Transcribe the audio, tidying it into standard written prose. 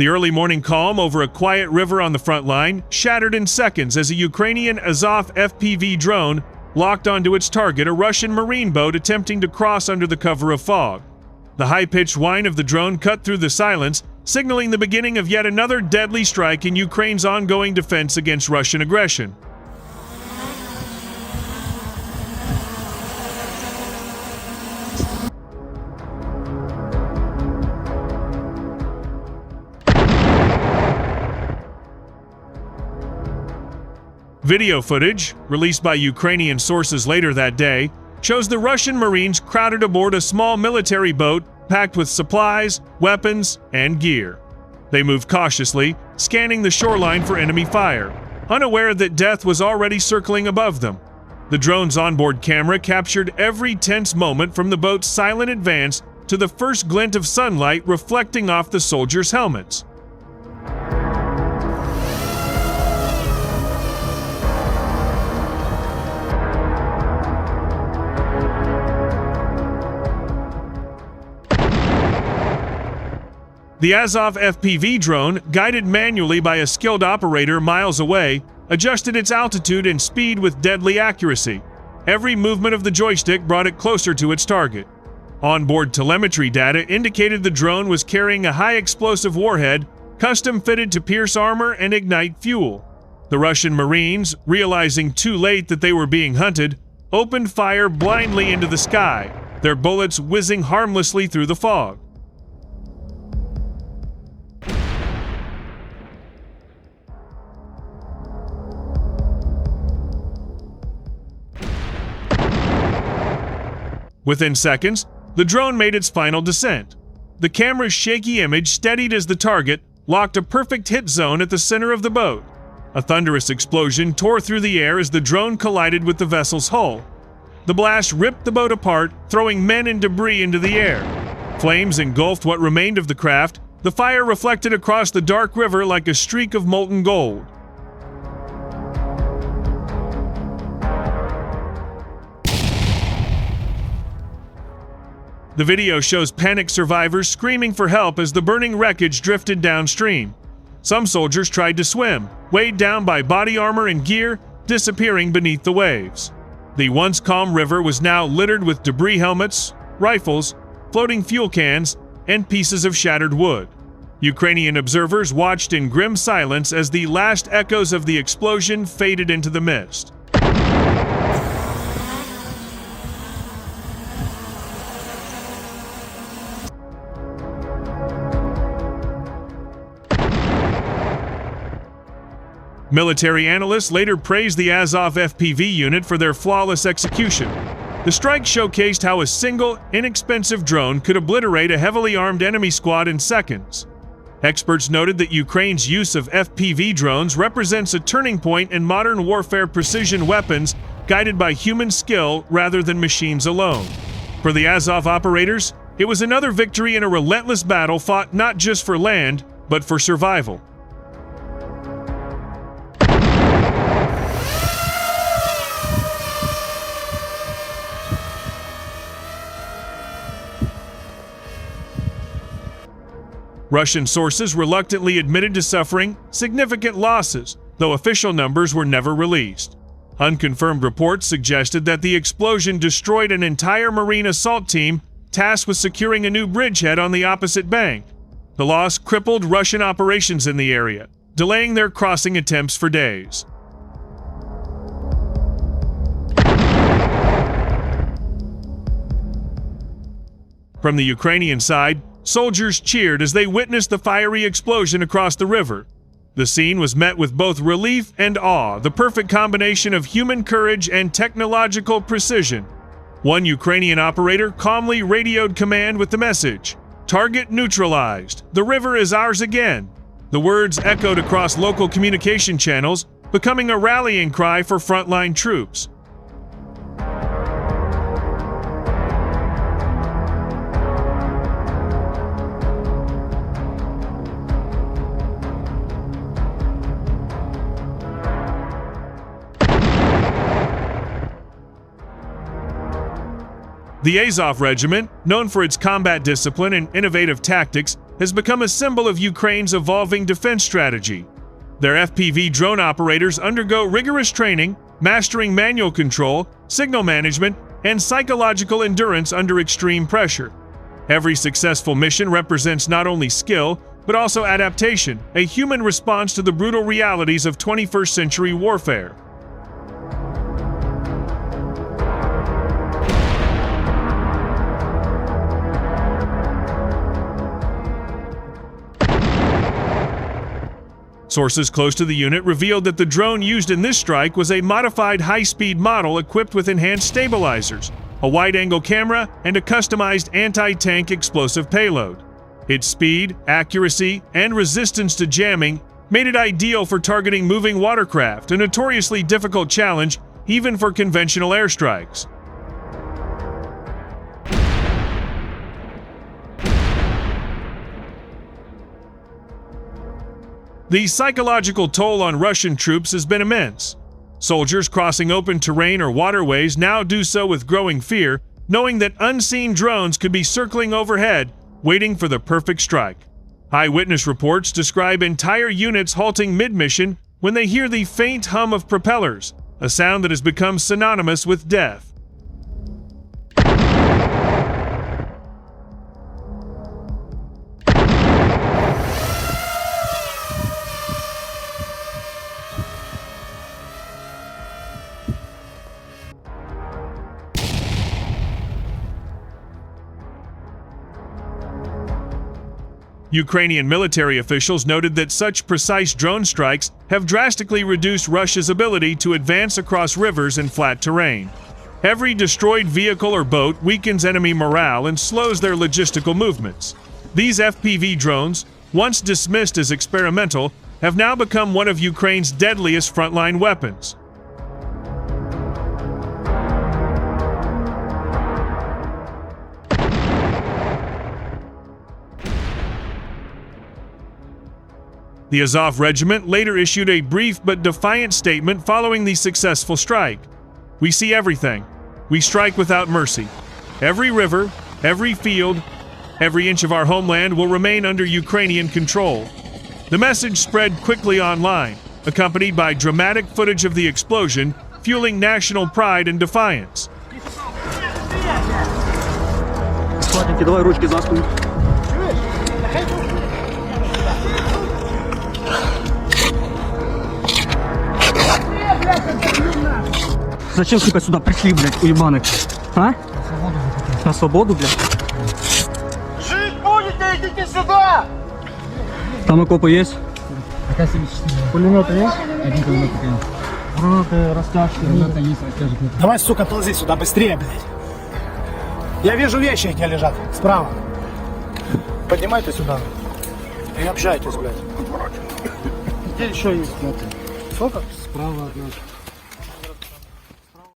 The early morning calm over a quiet river on the front line shattered in seconds as a Ukrainian Azov FPV drone locked onto its target, a Russian marine boat attempting to cross under the cover of fog. The high-pitched whine of the drone cut through the silence, signaling the beginning of yet another deadly strike in Ukraine's ongoing defense against Russian aggression. Video footage, released by Ukrainian sources later that day, shows the Russian Marines crowded aboard a small military boat packed with supplies, weapons, and gear. They moved cautiously, scanning the shoreline for enemy fire, unaware that death was already circling above them. The drone's onboard camera captured every tense moment from the boat's silent advance to the first glint of sunlight reflecting off the soldiers' helmets. The Azov FPV drone, guided manually by a skilled operator miles away, adjusted its altitude and speed with deadly accuracy. Every movement of the joystick brought it closer to its target. Onboard telemetry data indicated the drone was carrying a high-explosive warhead, custom-fitted to pierce armor and ignite fuel. The Russian Marines, realizing too late that they were being hunted, opened fire blindly into the sky, their bullets whizzing harmlessly through the fog. Within seconds, the drone made its final descent. The camera's shaky image, steadied as the target, locked a perfect hit zone at the center of the boat. A thunderous explosion tore through the air as the drone collided with the vessel's hull. The blast ripped the boat apart, throwing men and debris into the air. Flames engulfed what remained of the craft, the fire reflected across the dark river like a streak of molten gold. The video shows panicked survivors screaming for help as the burning wreckage drifted downstream. Some soldiers tried to swim, weighed down by body armor and gear, disappearing beneath the waves. The once calm river was now littered with debris helmets, rifles, floating fuel cans, and pieces of shattered wood. Ukrainian observers watched in grim silence as the last echoes of the explosion faded into the mist. Military analysts later praised the Azov FPV unit for their flawless execution. The strike showcased how a single, inexpensive drone could obliterate a heavily armed enemy squad in seconds. Experts noted that Ukraine's use of FPV drones represents a turning point in modern warfare precision weapons guided by human skill rather than machines alone. For the Azov operators, it was another victory in a relentless battle fought not just for land, but for survival. Russian sources reluctantly admitted to suffering significant losses, though official numbers were never released. Unconfirmed reports suggested that the explosion destroyed an entire Marine assault team tasked with securing a new bridgehead on the opposite bank. The loss crippled Russian operations in the area, delaying their crossing attempts for days. From the Ukrainian side, soldiers cheered as they witnessed the fiery explosion across the river. The scene was met with both relief and awe, the perfect combination of human courage and technological precision. One Ukrainian operator calmly radioed command with the message, "Target neutralized. The river is ours again." The words echoed across local communication channels, becoming a rallying cry for frontline troops. The Azov Regiment, known for its combat discipline and innovative tactics, has become a symbol of Ukraine's evolving defense strategy. Their FPV drone operators undergo rigorous training, mastering manual control, signal management, and psychological endurance under extreme pressure. Every successful mission represents not only skill, but also adaptation, a human response to the brutal realities of 21st century warfare. Sources close to the unit revealed that the drone used in this strike was a modified high-speed model equipped with enhanced stabilizers, a wide-angle camera, and a customized anti-tank explosive payload. Its speed, accuracy, and resistance to jamming made it ideal for targeting moving watercraft, a notoriously difficult challenge even for conventional airstrikes. The psychological toll on Russian troops has been immense. Soldiers crossing open terrain or waterways now do so with growing fear, knowing that unseen drones could be circling overhead, waiting for the perfect strike. Eyewitness reports describe entire units halting mid-mission when they hear the faint hum of propellers, a sound that has become synonymous with death. Ukrainian military officials noted that such precise drone strikes have drastically reduced Russia's ability to advance across rivers and flat terrain. Every destroyed vehicle or boat weakens enemy morale and slows their logistical movements. These FPV drones, once dismissed as experimental, have now become one of Ukraine's deadliest frontline weapons. The Azov Regiment later issued a brief but defiant statement following the successful strike. "We see everything. We strike without mercy. Every river, every field, every inch of our homeland will remain under Ukrainian control." The message spread quickly online, accompanied by dramatic footage of the explosion, fueling national pride and defiance. Зачем, сука, сюда пришли, блядь, уебаны? А? На свободу, блядь? Жить будете, идите сюда! Там окопы есть? Пулеметы есть? Один пулемет есть. Гранаты, растяжки. Граната есть, растяжек нет. Давай, сука, ползи сюда, быстрее, блядь. Я вижу вещи, где лежат, справа. Поднимайте сюда. И общайтесь, блядь. Где еще есть? Сколько? Справа от нас.